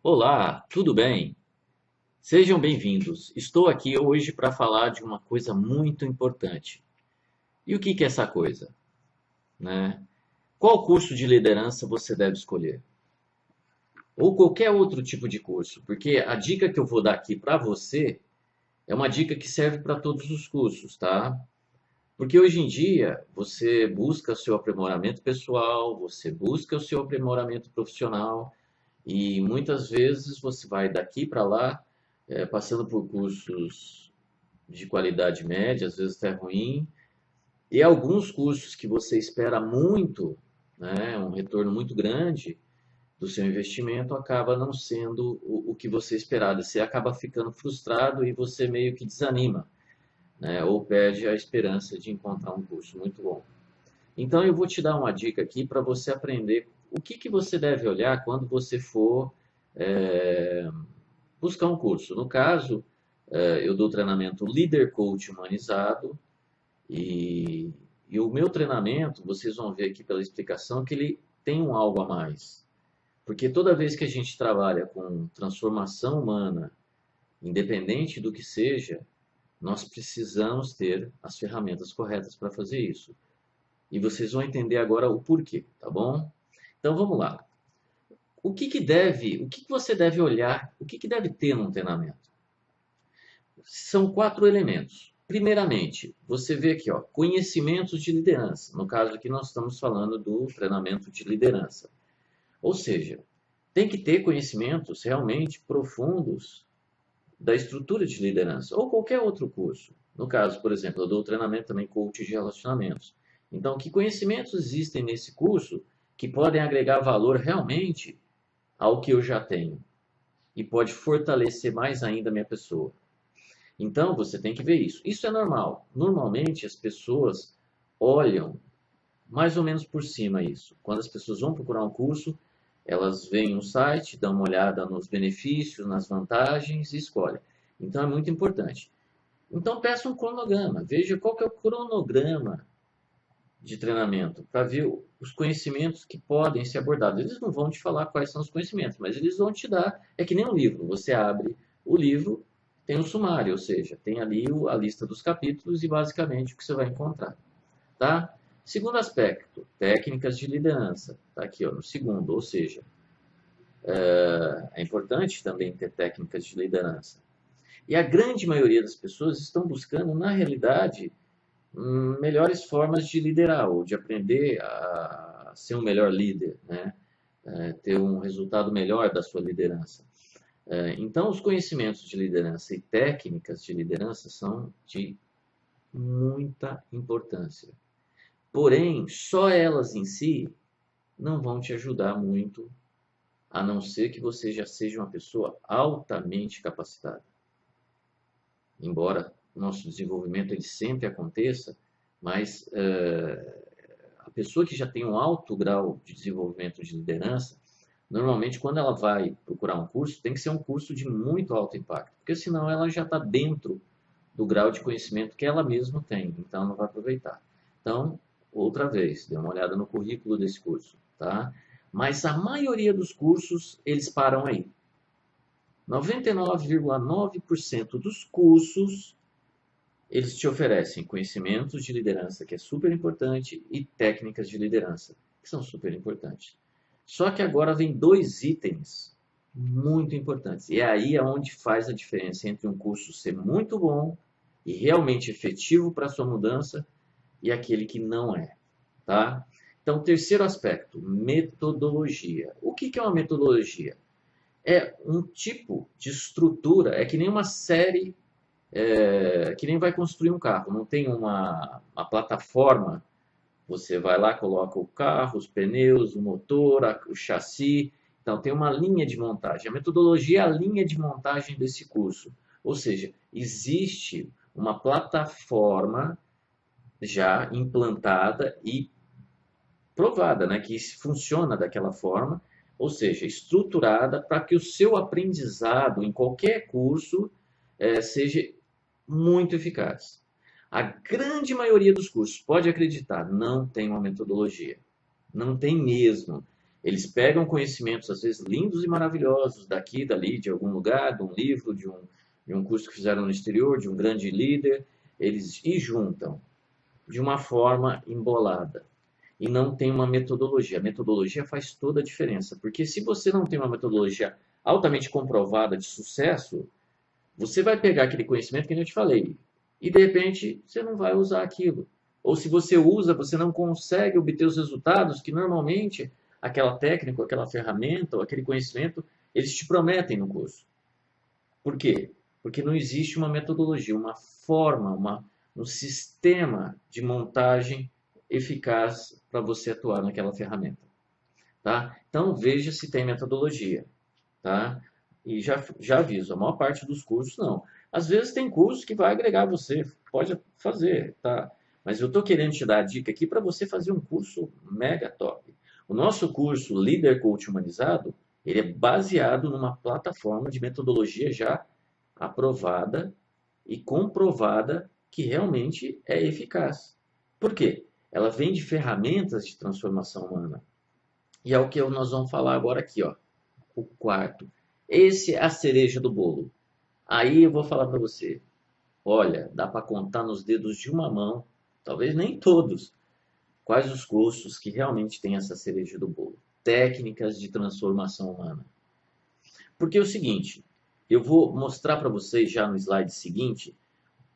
Olá, tudo bem? Sejam bem-vindos. Estou aqui hoje para falar de uma coisa muito importante. E o que que é essa coisa, né? Qual curso de liderança você deve escolher? Ou qualquer outro tipo de curso, porque a dica que eu vou dar aqui para você é uma dica que serve para todos os cursos, tá? Porque hoje em dia você busca o seu aprimoramento pessoal, você busca o seu aprimoramento profissional. E muitas vezes você vai daqui para lá, passando por cursos de qualidade média, às vezes até ruim, e alguns cursos que você espera muito, né, um retorno muito grande do seu investimento, acaba não sendo o que você esperava. Você acaba ficando frustrado e você meio que desanima, né, ou perde a esperança de encontrar um curso muito bom. Então eu vou te dar uma dica aqui para você aprender o que que você deve olhar quando você for é, buscar um curso. No caso, eu dou treinamento Leader Coach humanizado e, e o meu treinamento, vocês vão ver aqui pela explicação, que ele tem um algo a mais. Porque toda vez que a gente trabalha com transformação humana, independente do que seja, nós precisamos ter as ferramentas corretas para fazer isso. E vocês vão entender agora o porquê, tá bom? Então vamos lá. O que que você deve olhar, o que que deve ter num treinamento? São quatro elementos. Primeiramente, você vê aqui, ó, conhecimentos de liderança. No caso aqui, nós estamos falando do treinamento de liderança. Ou seja, tem que ter conhecimentos realmente profundos da estrutura de liderança, ou qualquer outro curso. No caso, por exemplo, eu dou treinamento também coach de relacionamentos. Então, que conhecimentos existem nesse curso que podem agregar valor realmente ao que eu já tenho e pode fortalecer mais ainda a minha pessoa? Então, você tem que ver isso. Isso é normal. Normalmente, as pessoas olham mais ou menos por cima isso. Quando as pessoas vão procurar um curso, elas veem um site, dão uma olhada nos benefícios, nas vantagens e escolhem. Então, é muito importante. Então, peça um cronograma. Veja qual que é o cronograma de treinamento para ver os conhecimentos que podem ser abordados. Eles não vão te falar quais são os conhecimentos, mas eles vão te dar. É que nem um livro. Você abre o livro, tem um sumário, ou seja, tem ali a lista dos capítulos e basicamente o que você vai encontrar, tá? Segundo aspecto, técnicas de liderança. Está aqui, ó, no segundo, ou seja, é importante também ter técnicas de liderança. E a grande maioria das pessoas estão buscando, na realidade, melhores formas de liderar ou de aprender a ser um melhor líder, né? Ter um resultado melhor da sua liderança. Então, os conhecimentos de liderança e técnicas de liderança são de muita importância. Porém, só elas em si não vão te ajudar muito, a não ser que você já seja uma pessoa altamente capacitada. Embora o nosso desenvolvimento ele sempre aconteça, mas a pessoa que já tem um alto grau de desenvolvimento de liderança, normalmente quando ela vai procurar um curso, tem que ser um curso de muito alto impacto, porque senão ela já está dentro do grau de conhecimento que ela mesma tem, então não vai aproveitar. Então, outra vez, dê uma olhada no currículo desse curso, tá? Mas a maioria dos cursos, eles param aí. 99,9% dos cursos, eles te oferecem conhecimentos de liderança, que é super importante, e técnicas de liderança, que são super importantes. Só que agora vem dois itens muito importantes. E é aí onde faz a diferença entre um curso ser muito bom e realmente efetivo para a sua mudança e aquele que não é, tá? Então, terceiro aspecto, metodologia. O que é uma metodologia? É um tipo de estrutura, é que nem uma série, que nem vai construir um carro, não tem uma plataforma, você vai lá, coloca o carro, os pneus, o motor, o chassi, então tem uma linha de montagem. A metodologia é a linha de montagem desse curso, ou seja, existe uma plataforma já implantada e provada, né, que funciona daquela forma, ou seja, estruturada para que o seu aprendizado em qualquer curso seja muito eficaz. A grande maioria dos cursos, pode acreditar, não tem uma metodologia. Não tem mesmo. Eles pegam conhecimentos, às vezes, lindos e maravilhosos, daqui, dali, de algum lugar, de um livro, de um curso que fizeram no exterior, de um grande líder, eles e juntam de uma forma embolada. E não tem uma metodologia. A metodologia faz toda a diferença, porque se você não tem uma metodologia altamente comprovada de sucesso, você vai pegar aquele conhecimento que eu te falei e de repente você não vai usar aquilo. Ou se você usa, você não consegue obter os resultados que normalmente aquela técnica, aquela ferramenta ou aquele conhecimento eles te prometem no curso. Por quê? Porque não existe uma metodologia, uma forma, um sistema de montagem eficaz para você atuar naquela ferramenta. Tá? Então veja se tem metodologia. Tá? E já aviso, a maior parte dos cursos não. Às vezes tem curso que vai agregar você, pode fazer, tá? Mas eu estou querendo te dar a dica aqui para você fazer um curso mega top. O nosso curso Líder Coach Humanizado, ele é baseado numa plataforma de metodologia já aprovada e comprovada que realmente é eficaz. Por quê? Ela vem de ferramentas de transformação humana. E é o que nós vamos falar agora aqui, ó. O quarto. Esse é a cereja do bolo. Aí eu vou falar para você. Olha, dá para contar nos dedos de uma mão, talvez nem todos, quais os cursos que realmente têm essa cereja do bolo. Técnicas de transformação humana. Porque é o seguinte, eu vou mostrar para vocês já no slide seguinte,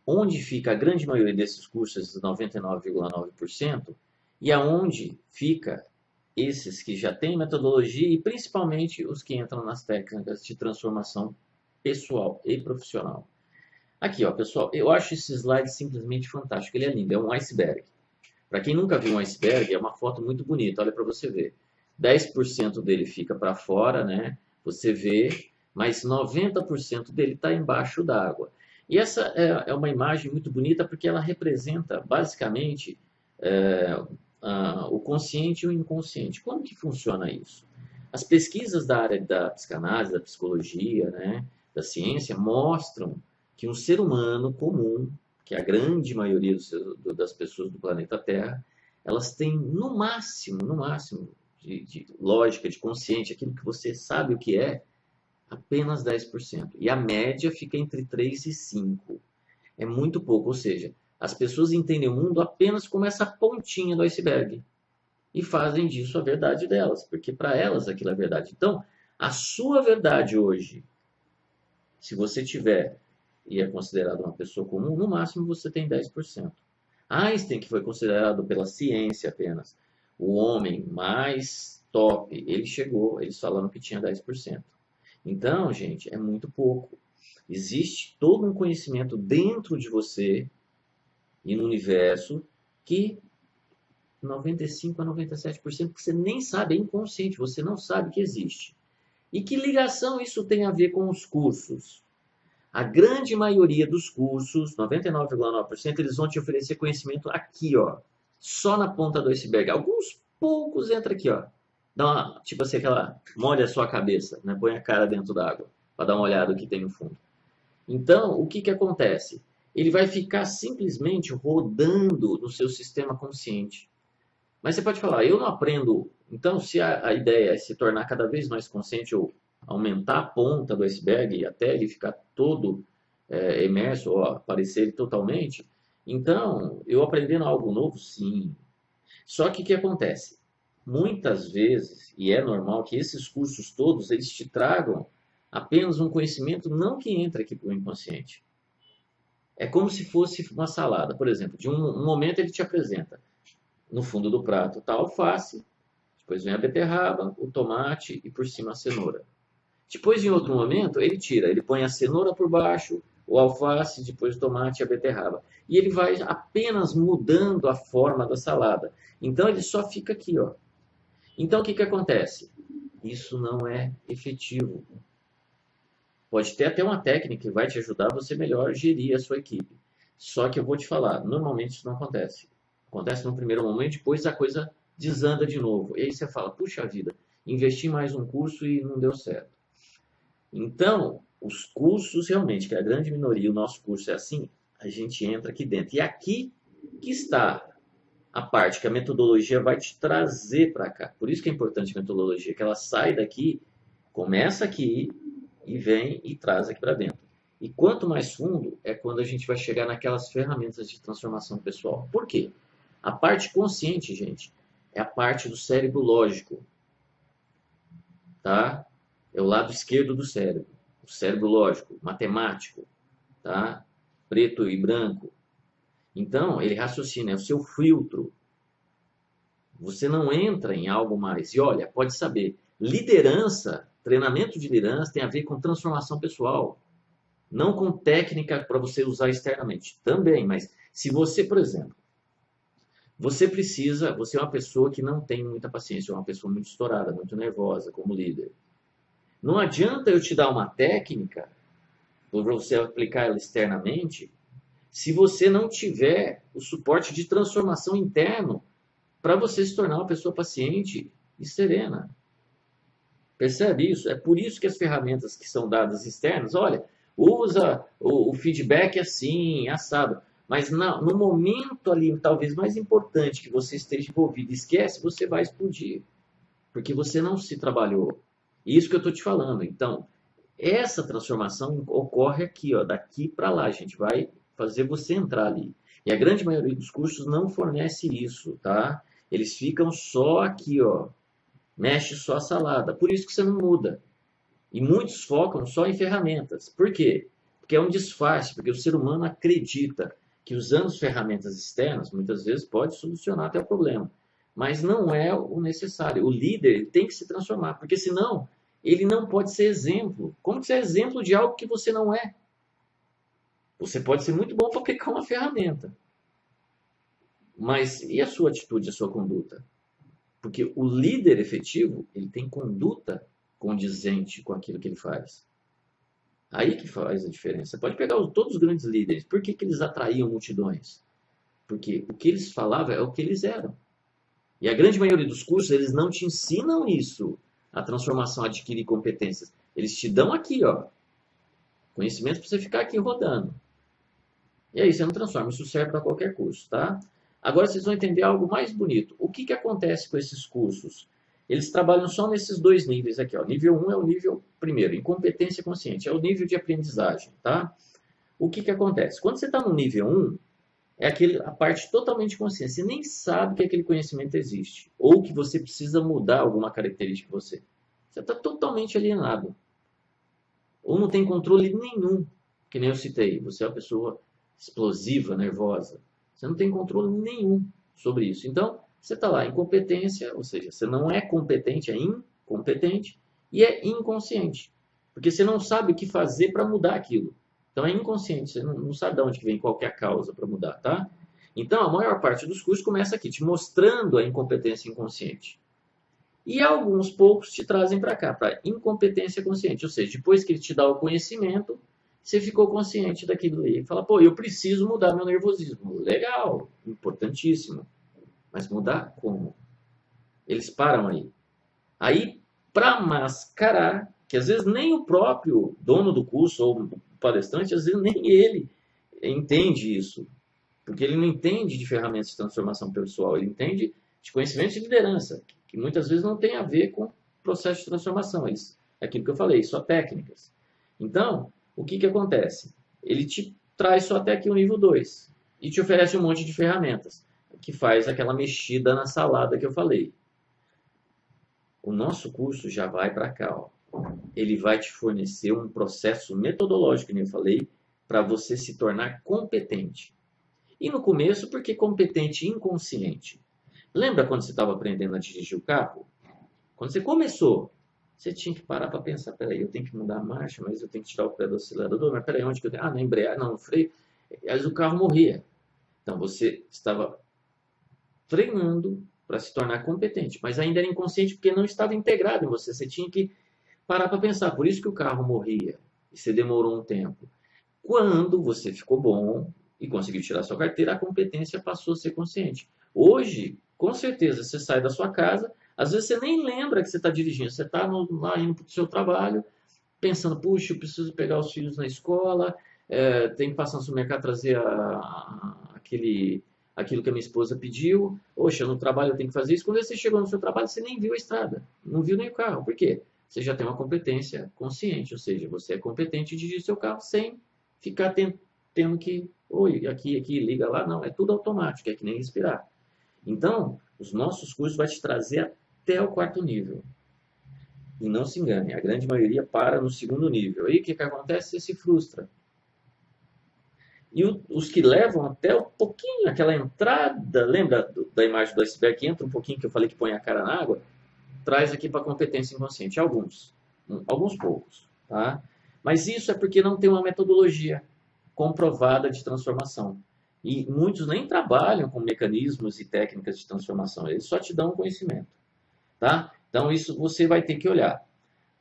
onde fica a grande maioria desses cursos, 99,9%, e aonde fica esses que já têm metodologia e principalmente os que entram nas técnicas de transformação pessoal e profissional. Aqui, ó, pessoal, eu acho esse slide simplesmente fantástico. Ele é lindo, é um iceberg. Para quem nunca viu um iceberg, é uma foto muito bonita, olha para você ver. 10% dele fica para fora, né? Você vê, mas 90% dele está embaixo d'água. E essa é uma imagem muito bonita porque ela representa basicamente o consciente e o inconsciente. Como que funciona isso? As pesquisas da área da psicanálise, da psicologia, né, da ciência, mostram que um ser humano comum, que é a grande maioria das pessoas do planeta Terra, elas têm no máximo, de lógica, de consciente, aquilo que você sabe o que é, apenas 10%. E a média fica entre 3 e 5. É muito pouco, ou seja, as pessoas entendem o mundo apenas como essa pontinha do iceberg e fazem disso a verdade delas, porque para elas aquilo é verdade. Então, a sua verdade hoje, se você tiver e é considerado uma pessoa comum, no máximo você tem 10%. Einstein, que foi considerado pela ciência apenas o homem mais top, ele chegou, eles falaram que tinha 10%. Então, gente, é muito pouco. Existe todo um conhecimento dentro de você e no universo que 95 a 97% que você nem sabe, é inconsciente, você não sabe que existe. E que ligação isso tem a ver com os cursos? A grande maioria dos cursos, 99,9%, eles vão te oferecer conhecimento aqui, ó, só na ponta do iceberg. Alguns poucos entram aqui, ó. Dá uma, tipo assim, aquela, molha a sua cabeça, né? Põe a cara dentro d'água, para dar uma olhada no que tem no fundo. Então, o que que acontece? Ele vai ficar simplesmente rodando no seu sistema consciente. Mas você pode falar, eu não aprendo. Então, se a ideia é se tornar cada vez mais consciente ou aumentar a ponta do iceberg até ele ficar todo imerso ou aparecer ele totalmente, então, eu aprendendo algo novo, sim. Só que o que acontece? Muitas vezes, e é normal que esses cursos todos, eles te tragam apenas um conhecimento não que entra aqui para o inconsciente. É como se fosse uma salada, por exemplo. De um momento ele te apresenta no fundo do prato está a alface, depois vem a beterraba, o tomate e por cima a cenoura. Depois, em outro momento, ele tira, ele põe a cenoura por baixo, o alface, depois o tomate e a beterraba. E ele vai apenas mudando a forma da salada. Então, ele só fica aqui, ó. Então, o que que acontece? Isso não é efetivo. Pode ter até uma técnica que vai te ajudar a você melhor gerir a sua equipe. Só que eu vou te falar, normalmente isso não acontece. Acontece no primeiro momento, depois a coisa desanda de novo. E aí você fala, puxa vida, investi mais um curso e não deu certo. Então, os cursos realmente, que é a grande minoria, o nosso curso é assim, a gente entra aqui dentro. E aqui que está a parte que a metodologia vai te trazer para cá. Por isso que é importante a metodologia, que ela sai daqui, começa aqui e vem e traz aqui para dentro. E quanto mais fundo é quando a gente vai chegar naquelas ferramentas de transformação pessoal. Por quê? A parte consciente, gente, é a parte do cérebro lógico, tá? É o lado esquerdo do cérebro, o cérebro lógico, matemático, tá? Preto e branco. Então, ele raciocina, é o seu filtro. Você não entra em algo mais. E olha, pode saber, liderança, treinamento de liderança tem a ver com transformação pessoal. Não com técnica para você usar externamente. Também, mas se você, por exemplo, você é uma pessoa que não tem muita paciência, é uma pessoa muito estourada, muito nervosa como líder. Não adianta eu te dar uma técnica para você aplicar ela externamente, se você não tiver o suporte de transformação interno para você se tornar uma pessoa paciente e serena. Percebe isso? É por isso que as ferramentas que são dadas externas, olha, usa o feedback assim, assado. Mas no momento ali, talvez mais importante que você esteja envolvido, esquece, você vai explodir. Porque você não se trabalhou. Isso que eu estou te falando. Então, essa transformação ocorre aqui, ó, daqui para lá. A gente vai fazer você entrar ali. E a grande maioria dos cursos não fornece isso, tá? Eles ficam só aqui, ó. Mexe só a salada. Por isso que você não muda. E muitos focam só em ferramentas. Por quê? Porque é um disfarce, porque o ser humano acredita que usando as ferramentas externas, muitas vezes pode solucionar até o problema. Mas não é o necessário. O líder ele tem que se transformar, porque senão ele não pode ser exemplo. Como que você é exemplo de algo que você não é? Você pode ser muito bom para aplicar uma ferramenta. Mas e a sua atitude, a sua conduta? Porque o líder efetivo, ele tem conduta condizente com aquilo que ele faz. Aí que faz a diferença. Pode pegar todos os grandes líderes. Por que eles atraíam multidões? Porque o que eles falavam é o que eles eram. E a grande maioria dos cursos, eles não te ensinam isso, a transformação, adquirir competências. Eles te dão aqui, ó, conhecimento para você ficar aqui rodando. E aí você não transforma. Isso serve para qualquer curso, tá? Agora vocês vão entender algo mais bonito. O que acontece com esses cursos? Eles trabalham só nesses dois níveis aqui, ó. Nível 1 é o nível primeiro, incompetência consciente, é o nível de aprendizagem, tá? O que acontece? Quando você está no nível 1, é a parte totalmente consciente. Você nem sabe que aquele conhecimento existe. Ou que você precisa mudar alguma característica de você. Você está totalmente alienado. Ou não tem controle nenhum. Que nem eu citei. Você é uma pessoa explosiva, nervosa. Você não tem controle nenhum sobre isso. Então, você está lá, incompetência, ou seja, você não é competente, é incompetente e é inconsciente. Porque você não sabe o que fazer para mudar aquilo. Então é inconsciente, você não sabe de onde que vem qualquer causa para mudar, tá? Então a maior parte dos cursos começa aqui, te mostrando a incompetência inconsciente. E alguns poucos te trazem para cá, para incompetência consciente. Ou seja, depois que ele te dá o conhecimento, você ficou consciente daquilo ali. Fala, pô, eu preciso mudar meu nervosismo. Legal, importantíssimo. Mas mudar como? Eles param aí. Aí, para mascarar, que às vezes nem o próprio dono do curso ou o palestrante, às vezes nem ele entende isso. Porque ele não entende de ferramentas de transformação pessoal, ele entende de conhecimento de liderança, que muitas vezes não tem a ver com processo de transformação. É aquilo que eu falei, só técnicas. Então, o que acontece? Ele te traz só até aqui o nível 2 e te oferece um monte de ferramentas, que faz aquela mexida na salada que eu falei. O nosso curso já vai para cá, ó. Ele vai te fornecer um processo metodológico, como eu falei, para você se tornar competente. E no começo, porque competente inconsciente. Lembra quando você estava aprendendo a dirigir o carro? Quando você começou, você tinha que parar para pensar, peraí, eu tenho que mudar a marcha, mas eu tenho que tirar o pé do acelerador, mas peraí, onde que eu tenho? Ah, na embreagem, não, no freio. Aí o carro morria. Então você estava treinando para se tornar competente, mas ainda era inconsciente porque não estava integrado em você. Você tinha que parar para pensar. Por isso que o carro morria e você demorou um tempo. Quando você ficou bom e conseguiu tirar sua carteira, a competência passou a ser consciente. Hoje, com certeza, você sai da sua casa, às vezes você nem lembra que você está dirigindo. Você está lá indo para o seu trabalho, pensando, puxa, eu preciso pegar os filhos na escola, tem que passar no supermercado trazer aquele aquilo que a minha esposa pediu. Poxa, no trabalho eu tenho que fazer isso. Quando você chegou no seu trabalho, você nem viu a estrada, não viu nem o carro. Por quê? Você já tem uma competência consciente, ou seja, você é competente de dirigir seu carro sem ficar tendo que, oi, aqui, liga lá. Não, é tudo automático, é que nem respirar. Então, os nossos cursos vão te trazer até o 4º nível. E não se engane, a grande maioria para no 2º nível. Aí o que acontece? Você se frustra. E os que levam até um pouquinho, aquela entrada, lembra da imagem do iceberg que entra um pouquinho, que eu falei que põe a cara na água? Traz aqui para a competência inconsciente. Alguns poucos. Tá? Mas isso é porque não tem uma metodologia comprovada de transformação. E muitos nem trabalham com mecanismos e técnicas de transformação, eles só te dão um conhecimento. Tá? Então isso você vai ter que olhar.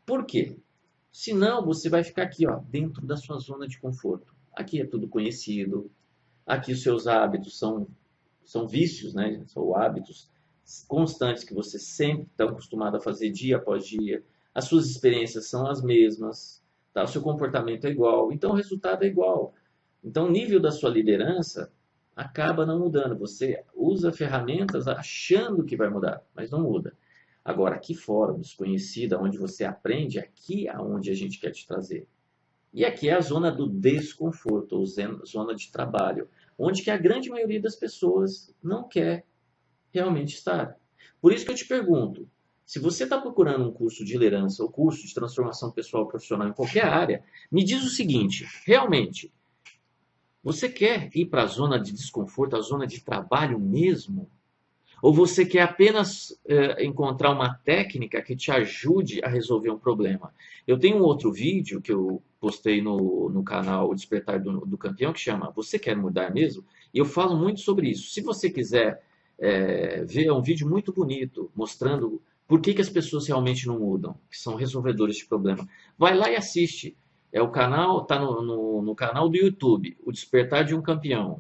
Por quê? Senão você vai ficar aqui, ó, dentro da sua zona de conforto. Aqui é tudo conhecido, aqui os seus hábitos são vícios, né? São hábitos constantes que você sempre está acostumado a fazer dia após dia. As suas experiências são as mesmas, tá? O seu comportamento é igual, então o resultado é igual. Então o nível da sua liderança acaba não mudando. Você usa ferramentas achando que vai mudar, mas não muda. Agora, aqui fora, desconhecida, onde você aprende, aqui é onde a gente quer te trazer. E aqui é a zona do desconforto, ou zona de trabalho, onde que a grande maioria das pessoas não quer realmente estar. Por isso que eu te pergunto, se você está procurando um curso de liderança ou curso de transformação pessoal profissional em qualquer área, me diz o seguinte, realmente, você quer ir para a zona de desconforto, a zona de trabalho mesmo? Ou você quer apenas encontrar uma técnica que te ajude a resolver um problema? Eu tenho um outro vídeo que eu postei no canal O Despertar do Campeão, que chama Você Quer Mudar Mesmo? E eu falo muito sobre isso. Se você quiser ver, é um vídeo muito bonito, mostrando por que as pessoas realmente não mudam, que são resolvedores de problema. Vai lá e assiste. É o canal, está no canal do YouTube, O Despertar de um Campeão.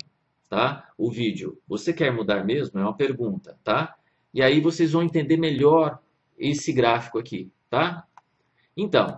Tá? O vídeo. Você quer mudar mesmo? É uma pergunta, tá? E aí vocês vão entender melhor esse gráfico aqui, tá? Então,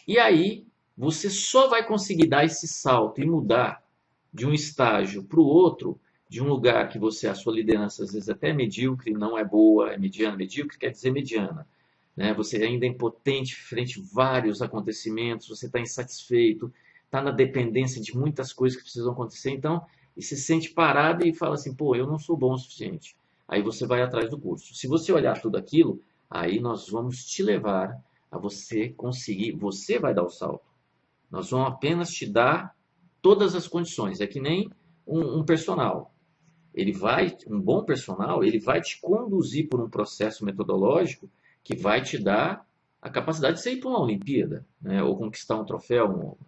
e aí você só vai conseguir dar esse salto e mudar de um estágio para o outro, de um lugar que a sua liderança às vezes até é medíocre, não é boa, é mediana, medíocre quer dizer mediana. Né? Você ainda é impotente frente a vários acontecimentos, você está insatisfeito, está na dependência de muitas coisas que precisam acontecer, então e se sente parado e fala assim, pô, eu não sou bom o suficiente. Aí você vai atrás do curso. Se você olhar tudo aquilo, aí nós vamos te levar a você conseguir, você vai dar o salto. Nós vamos apenas te dar todas as condições. É que nem um personal. Um bom personal, ele vai te conduzir por um processo metodológico que vai te dar a capacidade de você ir para uma Olimpíada, né? Ou conquistar um troféu,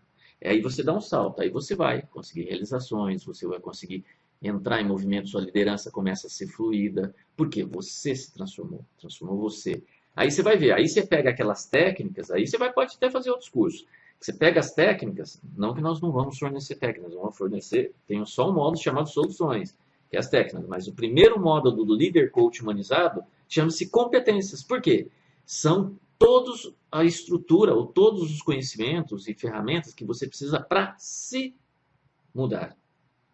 aí você dá um salto, aí você vai conseguir realizações, você vai conseguir entrar em movimento, sua liderança começa a ser fluida, porque você se transformou você. Aí você vai ver, aí você pega aquelas técnicas, aí você pode até fazer outros cursos. Você pega as técnicas, não que nós não vamos fornecer técnicas, vamos fornecer, tem só um módulo chamado soluções, que é as técnicas, mas o primeiro módulo do Líder Coach Humanizado chama-se competências. Por quê? São todos a estrutura ou todos os conhecimentos e ferramentas que você precisa para se mudar,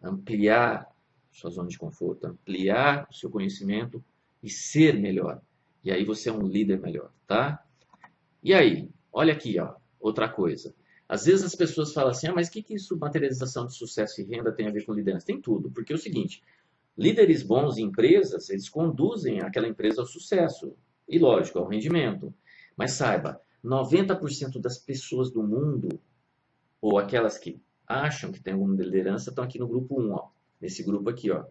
ampliar sua zona de conforto, ampliar o seu conhecimento e ser melhor. E aí você é um líder melhor, tá? E aí, olha aqui, ó, outra coisa. Às vezes as pessoas falam assim, mas o que isso, materialização de sucesso e renda tem a ver com liderança? Tem tudo, porque é o seguinte, líderes bons em empresas, eles conduzem aquela empresa ao sucesso e, lógico, ao rendimento. Mas saiba, 90% das pessoas do mundo, ou aquelas que acham que tem alguma liderança, estão aqui no grupo 1, ó, nesse grupo aqui. Ó.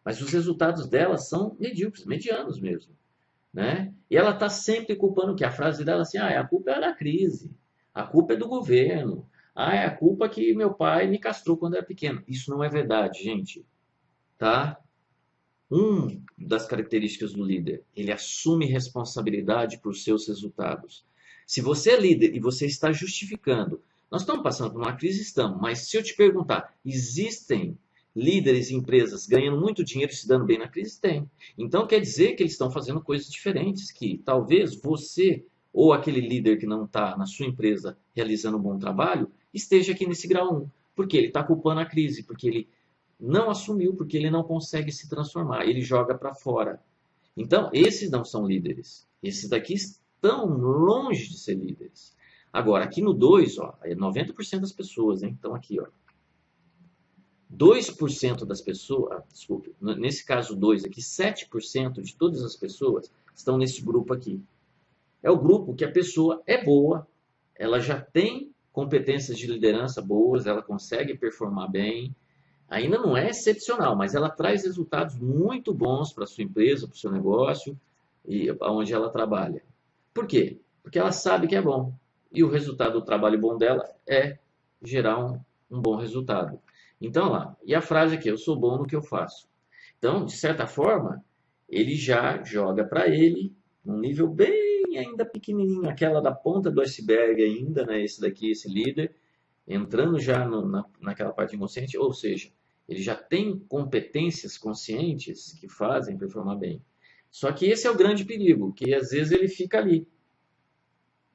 Mas os resultados delas são medíocres, medianos mesmo. Né? E ela está sempre culpando o quê? A frase dela assim, a culpa é da crise, a culpa é do governo, é a culpa que meu pai me castrou quando era pequeno. Isso não é verdade, gente. Tá? Das características do líder, ele assume responsabilidade por seus resultados. Se você é líder e você está justificando, nós estamos passando por uma crise, estamos, mas se eu te perguntar, existem líderes e empresas ganhando muito dinheiro e se dando bem na crise? Tem. Então quer dizer que eles estão fazendo coisas diferentes, que talvez você ou aquele líder que não está na sua empresa realizando um bom trabalho, esteja aqui nesse grau 1. Porque ele está culpando a crise, porque ele Não assumiu porque ele não consegue se transformar, ele joga para fora. Então, esses não são líderes. Esses daqui estão longe de ser líderes. Agora, aqui no 2, ó, é 90% das pessoas, hein? Então, aqui, ó. 2% das pessoas, desculpe, nesse caso 2 aqui, 7% de todas as pessoas estão nesse grupo aqui. É o grupo que a pessoa é boa, ela já tem competências de liderança boas, ela consegue performar bem, ainda não é excepcional, mas ela traz resultados muito bons para a sua empresa, para o seu negócio e aonde ela trabalha. Por quê? Porque ela sabe que é bom. E o resultado do trabalho bom dela é gerar um bom resultado. Então, lá, e a frase aqui, eu sou bom no que eu faço. Então, de certa forma, ele já joga para ele num nível bem ainda pequenininho, aquela da ponta do iceberg ainda, né? Esse daqui, esse líder, entrando já naquela parte inconsciente, ou seja, ele já tem competências conscientes que fazem performar bem. Só que esse é o grande perigo, que às vezes ele fica ali,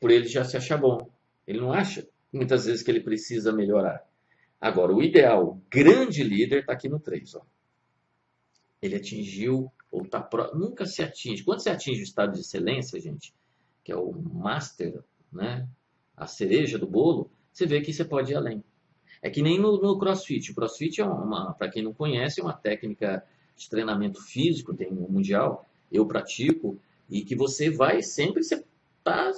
por ele já se achar bom. Ele não acha, muitas vezes, que ele precisa melhorar. Agora, o ideal, o grande líder, está aqui no 3. Ó. Ele atingiu, ou está nunca se atinge. Quando você atinge o estado de excelência, gente, que é o master, né? A cereja do bolo, você vê que você pode ir além. É que nem no CrossFit. O CrossFit é para quem não conhece, é uma técnica de treinamento físico, tem um mundial, eu pratico, e que você vai sempre, você está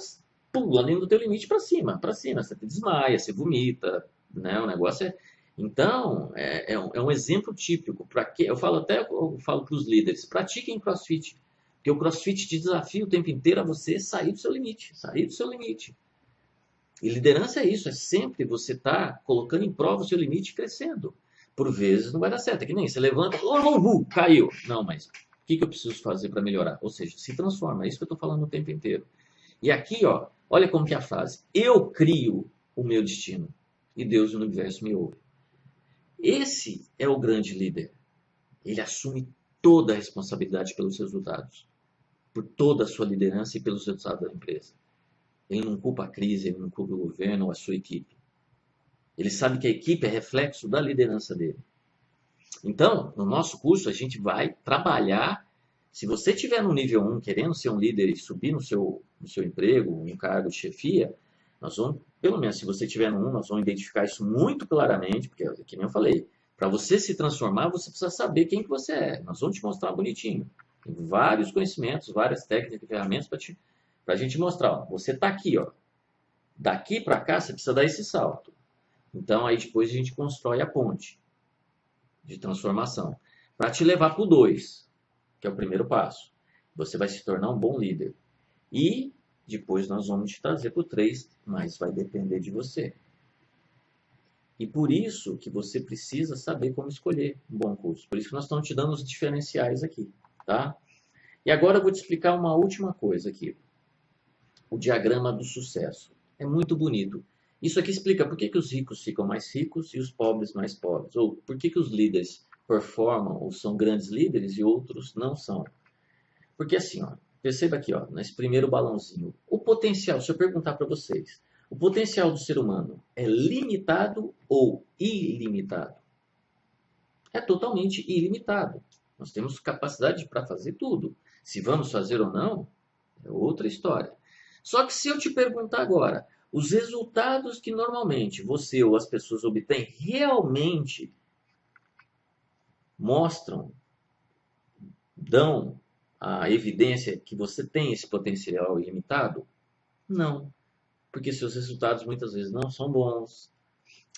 pulando do teu limite para cima, você desmaia, você vomita, né? O negócio é... Então, é um exemplo típico. Para que eu falo para os líderes, pratiquem CrossFit. Porque o CrossFit te desafia o tempo inteiro a você sair do seu limite, sair do seu limite. E liderança é isso, é sempre você estar colocando em prova o seu limite e crescendo. Por vezes não vai dar certo, é que nem você levanta, caiu. Não, mas o que eu preciso fazer para melhorar? Ou seja, se transforma, é isso que eu estou falando o tempo inteiro. E aqui, ó, olha como que é a frase. Eu crio o meu destino e Deus e o universo me ouve. Esse é o grande líder. Ele assume toda a responsabilidade pelos resultados, por toda a sua liderança e pelos resultados da empresa. Ele não culpa a crise, ele não culpa o governo ou a sua equipe. Ele sabe que a equipe é reflexo da liderança dele. Então, no nosso curso, a gente vai trabalhar. Se você estiver no nível 1, querendo ser um líder e subir no seu emprego, um cargo de chefia, nós vamos, pelo menos se você estiver no 1, nós vamos identificar isso muito claramente, porque, que nem eu falei, para você se transformar, você precisa saber quem que você é. Nós vamos te mostrar bonitinho. Tem vários conhecimentos, várias técnicas e ferramentas para a gente mostrar. Ó, você está aqui, ó. Daqui para cá, você precisa dar esse salto. Então, aí depois a gente constrói a ponte de transformação para te levar para o 2, que é o primeiro passo. Você vai se tornar um bom líder. E depois nós vamos te trazer para o 3, mas vai depender de você. E por isso que você precisa saber como escolher um bom curso. Por isso que nós estamos te dando os diferenciais aqui, tá? E agora eu vou te explicar uma última coisa aqui. O diagrama do sucesso. É muito bonito. Isso aqui explica por que os ricos ficam mais ricos e os pobres mais pobres. Ou por que os líderes performam ou são grandes líderes e outros não são. Porque assim, ó, perceba aqui, ó, nesse primeiro balãozinho. O potencial, se eu perguntar para vocês, o potencial do ser humano é limitado ou ilimitado? É totalmente ilimitado. Nós temos capacidade para fazer tudo. Se vamos fazer ou não, é outra história. Só que se eu te perguntar agora, os resultados que normalmente você ou as pessoas obtêm realmente mostram, dão a evidência que você tem esse potencial ilimitado? Não. Porque seus resultados muitas vezes não são bons,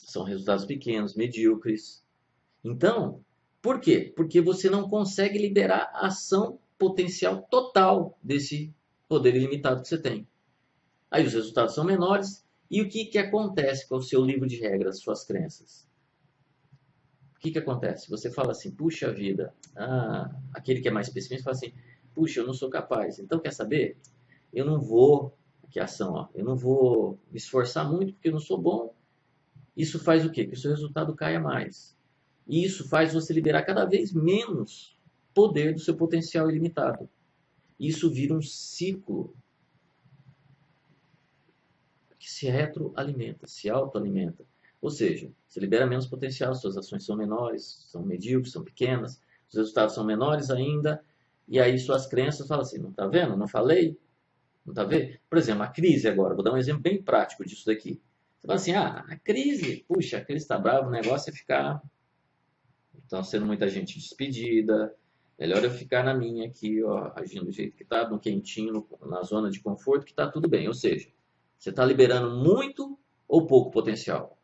são resultados pequenos, medíocres. Então, por quê? Porque você não consegue liberar a ação potencial total desse poder ilimitado que você tem. Aí os resultados são menores. E o que acontece com o seu livro de regras, suas crenças? O que acontece? Você fala assim, puxa vida, aquele que é mais pessimista fala assim, puxa, eu não sou capaz. Então, quer saber? Eu não vou, que ação, ó, eu não vou me esforçar muito porque eu não sou bom. Isso faz o quê? Que o seu resultado caia mais. E isso faz você liberar cada vez menos poder do seu potencial ilimitado. Isso vira um ciclo que se retroalimenta, se autoalimenta. Ou seja, você libera menos potencial, suas ações são menores, são medíocres, são pequenas, os resultados são menores ainda, e aí suas crenças falam assim, não está vendo? Não falei? Não está vendo? Por exemplo, a crise agora, vou dar um exemplo bem prático disso daqui. Você fala assim, a crise, puxa, a crise está brava, o negócio é ficar, está sendo muita gente despedida, melhor eu ficar na minha aqui, ó, agindo do jeito que está, no quentinho, na zona de conforto, que está tudo bem. Ou seja, você está liberando muito ou pouco potencial?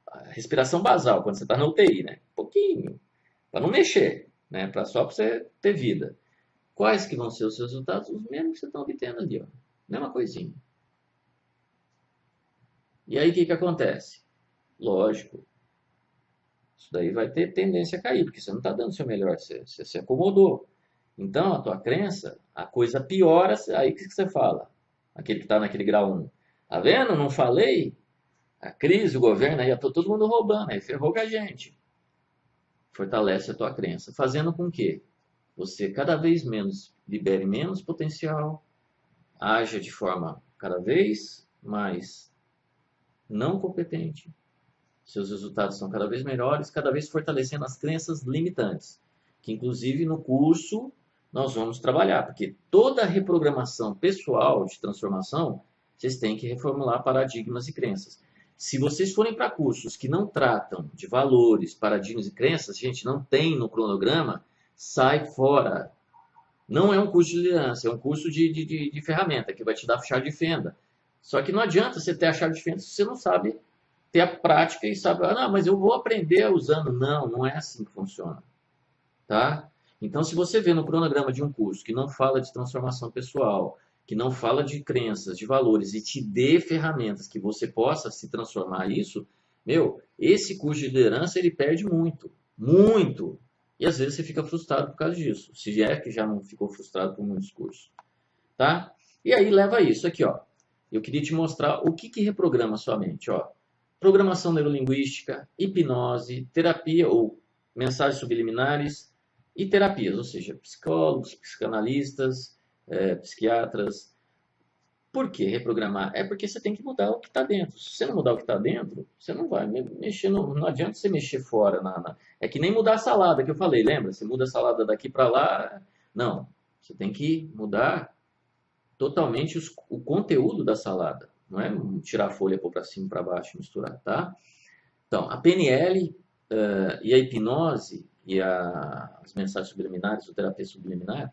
A respiração basal, quando você está na UTI, né? Pouquinho, para não mexer, né? Só para você ter vida. Quais que vão ser os seus resultados? Os mesmos que você está obtendo ali, ó. Mesma coisinha. E aí o que acontece? Lógico, isso daí vai ter tendência a cair, porque você não está dando o seu melhor, você se acomodou. Então, a tua crença, a coisa piora, aí o que você fala? Aquele que está naquele grau 1. Tá vendo? Não falei? A crise, o governo, aí todo mundo roubando, aí ferrou com a gente. Fortalece a tua crença, fazendo com que você cada vez menos libere menos potencial, haja de forma cada vez mais não competente. Seus resultados são cada vez melhores, cada vez fortalecendo as crenças limitantes, que inclusive no curso nós vamos trabalhar, porque toda reprogramação pessoal de transformação, vocês têm que reformular paradigmas e crenças. Se vocês forem para cursos que não tratam de valores, paradigmas e crenças, gente, não tem no cronograma, sai fora. Não é um curso de liderança, é um curso de ferramenta, que vai te dar a chave de fenda. Só que não adianta você ter a chave de fenda se você não sabe ter a prática e sabe, não, mas eu vou aprender usando. Não, não é assim que funciona. Tá? Então, se você vê no cronograma de um curso que não fala de transformação pessoal, que não fala de crenças, de valores e te dê ferramentas que você possa se transformar isso, meu, esse curso de liderança ele perde muito, muito. E às vezes você fica frustrado por causa disso. Se é que já não ficou frustrado por muitos cursos, tá? E aí leva isso aqui, ó. Eu queria te mostrar o que reprograma a sua mente, ó. Programação neurolinguística, hipnose, terapia ou mensagens subliminares e terapias, ou seja, psicólogos, psicanalistas, psiquiatras. Por que reprogramar? É porque você tem que mudar o que está dentro. Se você não mudar o que está dentro, você não vai mexer. Não adianta você mexer fora. É que nem mudar a salada que eu falei, lembra? Você muda a salada daqui para lá. Não. Você tem que mudar totalmente o conteúdo da salada. Não é tirar a folha, pôr para cima e para baixo, misturar, tá? Então, a PNL e a hipnose e as mensagens subliminares, ou terapia subliminar,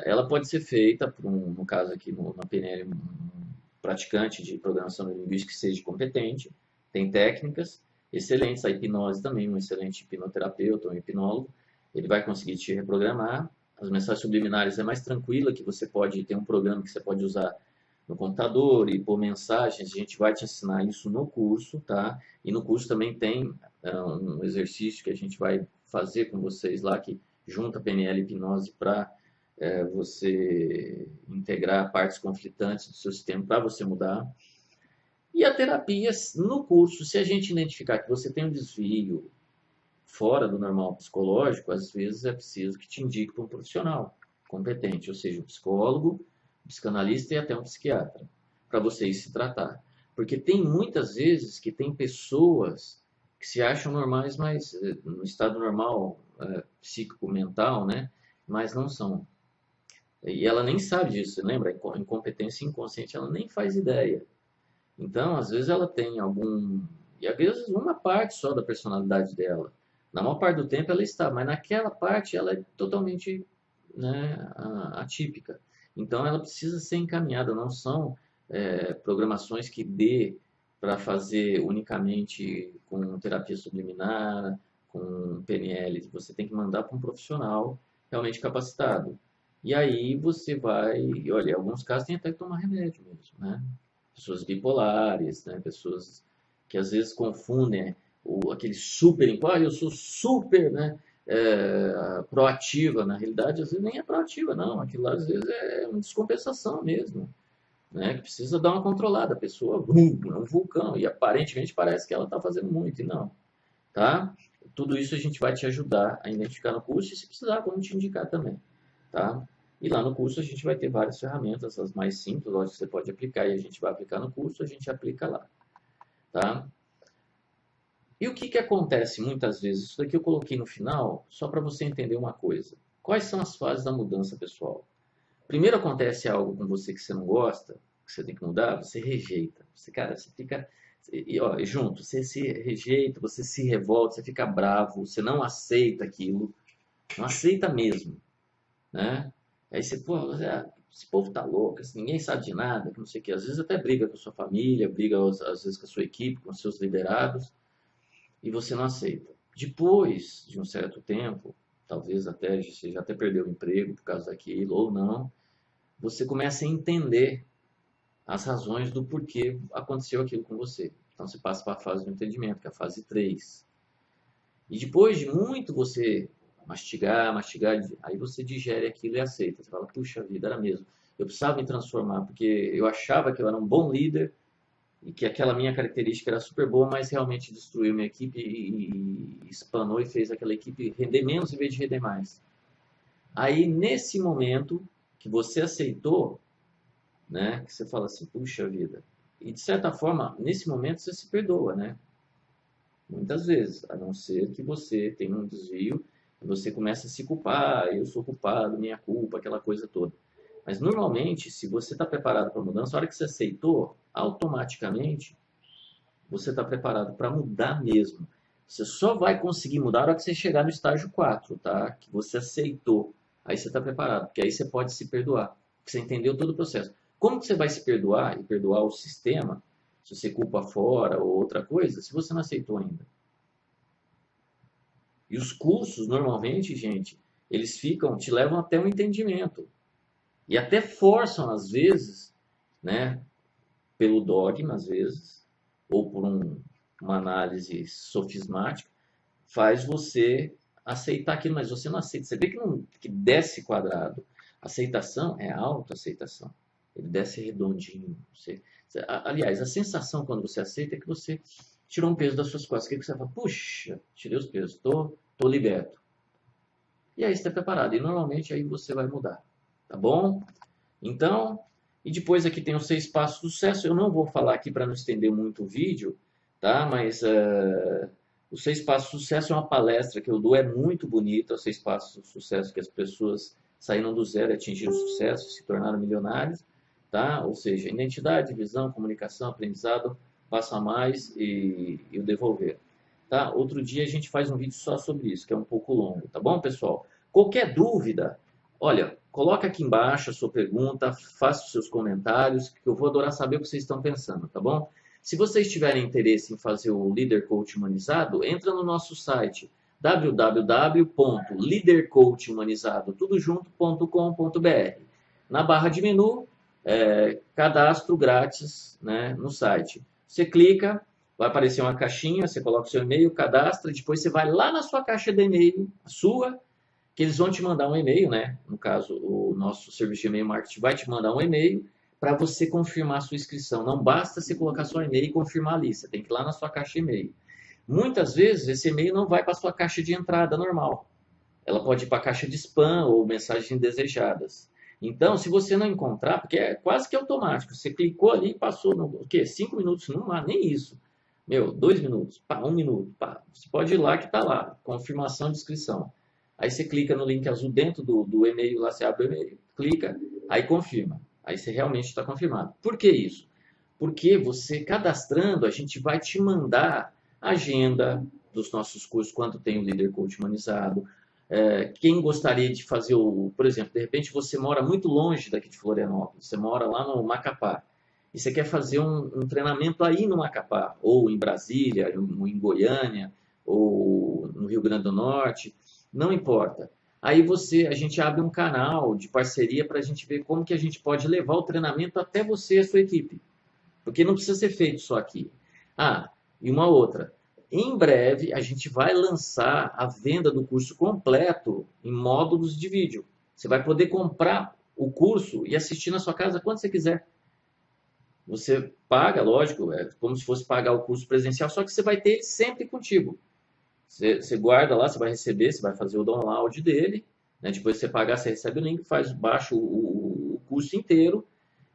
ela pode ser feita por no caso aqui na PNL, um praticante de programação neurolinguística que seja competente, tem técnicas excelentes, a hipnose também, um excelente hipnoterapeuta, um hipnólogo, ele vai conseguir te reprogramar. As mensagens subliminares é mais tranquila, que você pode ter um programa que você pode usar no computador e por mensagens, a gente vai te ensinar isso no curso, tá? E no curso também tem um exercício que a gente vai fazer com vocês lá, que junta PNL e hipnose para você integrar partes conflitantes do seu sistema para você mudar. E a terapia, no curso, se a gente identificar que você tem um desvio fora do normal psicológico, às vezes é preciso que te indique para um profissional competente, ou seja, um psicólogo, um psicanalista e até um psiquiatra, para você ir se tratar. Porque tem muitas vezes que tem pessoas que se acham normais, mas no estado normal, psíquico-mental, né? Mas não são. E ela nem sabe disso, lembra? A incompetência inconsciente, ela nem faz ideia. Então, às vezes ela tem algum... E às vezes uma parte só da personalidade dela. Na maior parte do tempo ela está, mas naquela parte ela é totalmente, né, atípica. Então ela precisa ser encaminhada, não são programações que dê para fazer unicamente com terapia subliminar, com PNL. Você tem que mandar para um profissional realmente capacitado. E aí você vai, olha, em alguns casos tem até que tomar remédio mesmo, né? Pessoas bipolares, né? Pessoas que às vezes confundem aquele super, olha, eu sou super, né? Proativa, na realidade, às vezes nem é proativa, não. Aquilo lá, às vezes é uma descompensação mesmo, né? Que precisa dar uma controlada. A pessoa é um vulcão e aparentemente parece que ela está fazendo muito e não, tá? Tudo isso a gente vai te ajudar a identificar no curso e se precisar, vamos te indicar também, tá? E lá no curso a gente vai ter várias ferramentas, as mais simples, lógico que você pode aplicar e a gente vai aplicar no curso, a gente aplica lá, tá? E o que acontece muitas vezes? Isso daqui eu coloquei no final, só para você entender uma coisa. Quais são as fases da mudança pessoal? Primeiro acontece algo com você que você não gosta, que você tem que mudar, você rejeita. Você, cara, você fica ó, junto, você se rejeita, você se revolta, você fica bravo, você não aceita aquilo, não aceita mesmo, né? Aí você, pô, esse povo tá louco, assim, ninguém sabe de nada, que não sei o que. Às vezes até briga com a sua família, briga às vezes com a sua equipe, com os seus liderados, e você não aceita. Depois de um certo tempo, talvez até você já até perdeu o emprego por causa daquilo ou não, você começa a entender as razões do porquê aconteceu aquilo com você. Então você passa para a fase do entendimento, que é a fase 3. E depois de muito você mastigar, mastigar, aí você digere aquilo e aceita. Você fala, puxa vida, era mesmo. Eu precisava me transformar, porque eu achava que eu era um bom líder e que aquela minha característica era super boa, mas realmente destruiu minha equipe e espanou e fez aquela equipe render menos em vez de render mais. Aí, nesse momento que você aceitou, né, que você fala assim, puxa vida. E, de certa forma, nesse momento você se perdoa, né? Muitas vezes, a não ser que você tenha um desvio e você começa a se culpar, eu sou culpado, minha culpa, aquela coisa toda. Mas normalmente, se você está preparado para a mudança, a hora que você aceitou, automaticamente você está preparado para mudar mesmo. Você só vai conseguir mudar a hora que você chegar no estágio 4, tá? Que você aceitou. Aí você está preparado, porque aí você pode se perdoar. Porque você entendeu todo o processo. Como que você vai se perdoar e perdoar o sistema, se você culpa fora ou outra coisa, se você não aceitou ainda? E os cursos, normalmente, gente, eles te levam até um entendimento. E até forçam, às vezes, né, pelo dogma, às vezes, ou por uma análise sofismática, faz você aceitar aquilo, mas você não aceita. Você vê que desce quadrado. Aceitação é autoaceitação. Ele desce redondinho. Aliás, a sensação quando você aceita é que você tirou um peso das suas costas. Que você fala, puxa, tirei os pesos, tô liberto. E aí você está preparado. E normalmente aí você vai mudar. Tá bom? Então, e depois aqui tem os 6 passos do sucesso. Eu não vou falar aqui para não estender muito o vídeo, tá? Mas os 6 passos do sucesso é uma palestra que eu dou, é muito bonita. Os 6 passos do sucesso que as pessoas saíram do zero e atingiram o sucesso, se tornaram milionários, tá? Ou seja, identidade, visão, comunicação, aprendizado, passo a mais e o devolver. Tá? Outro dia a gente faz um vídeo só sobre isso, que é um pouco longo, tá bom, pessoal? Qualquer dúvida, olha, coloca aqui embaixo a sua pergunta, faça os seus comentários, que eu vou adorar saber o que vocês estão pensando, tá bom? Se vocês tiverem interesse em fazer o Líder Coach Humanizado, entra no nosso site www.lidercoachhumanizado.com.br. Na barra de menu, cadastro grátis, né, no site. Você clica, vai aparecer uma caixinha, você coloca o seu e-mail, cadastra, depois você vai lá na sua caixa de e-mail, a sua, que eles vão te mandar um e-mail, né? No caso, o nosso serviço de e-mail marketing vai te mandar um e-mail para você confirmar a sua inscrição. Não basta você colocar seu e-mail e confirmar ali, você tem que ir lá na sua caixa de e-mail. Muitas vezes esse e-mail não vai para a sua caixa de entrada normal. Ela pode ir para a caixa de spam ou mensagens indesejadas. Então, se você não encontrar, porque é quase que automático, você clicou ali e passou, no, o quê? 5 minutos? Não há nem isso. 2 minutos, 1 minuto, você pode ir lá que está lá, confirmação de inscrição. Aí você clica no link azul dentro do e-mail, lá você abre o e-mail, clica, aí confirma. Aí você realmente está confirmado. Por que isso? Porque você cadastrando, a gente vai te mandar a agenda dos nossos cursos, quando tem o Líder Coach Humanizado. Quem gostaria de fazer por exemplo, de repente você mora muito longe daqui de Florianópolis, você mora lá no Macapá, e você quer fazer um treinamento aí no Macapá, ou em Brasília, ou em Goiânia, ou no Rio Grande do Norte, não importa. Aí a gente abre um canal de parceria para a gente ver como que a gente pode levar o treinamento até você e a sua equipe. Porque não precisa ser feito só aqui. E uma outra. Em breve, a gente vai lançar a venda do curso completo em módulos de vídeo. Você vai poder comprar o curso e assistir na sua casa quando você quiser. Você paga, lógico, é como se fosse pagar o curso presencial, só que você vai ter ele sempre contigo. Você guarda lá, você vai receber, você vai fazer o download dele, né? Depois você pagar, você recebe o link, baixa o curso inteiro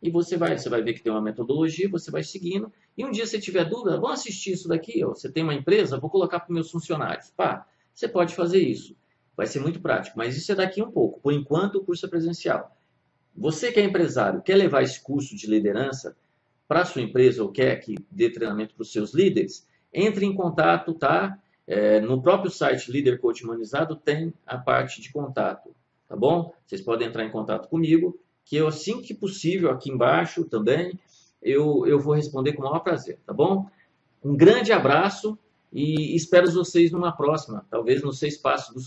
e você vai ver que tem uma metodologia, você vai seguindo, e um dia você tiver dúvida, vamos assistir isso daqui, ó. Você tem uma empresa, vou colocar para os meus funcionários. Pá, você pode fazer isso. Vai ser muito prático, mas isso é daqui um pouco. Por enquanto, o curso é presencial. Você que é empresário, quer levar esse curso de liderança para a sua empresa ou quer que dê treinamento para os seus líderes, entre em contato, tá? No próprio site Líder Coach Humanizado tem a parte de contato, tá bom? Vocês podem entrar em contato comigo, que eu, assim que possível, aqui embaixo também, eu vou responder com o maior prazer, tá bom? Um grande abraço e espero vocês numa próxima, talvez nos 6 passos do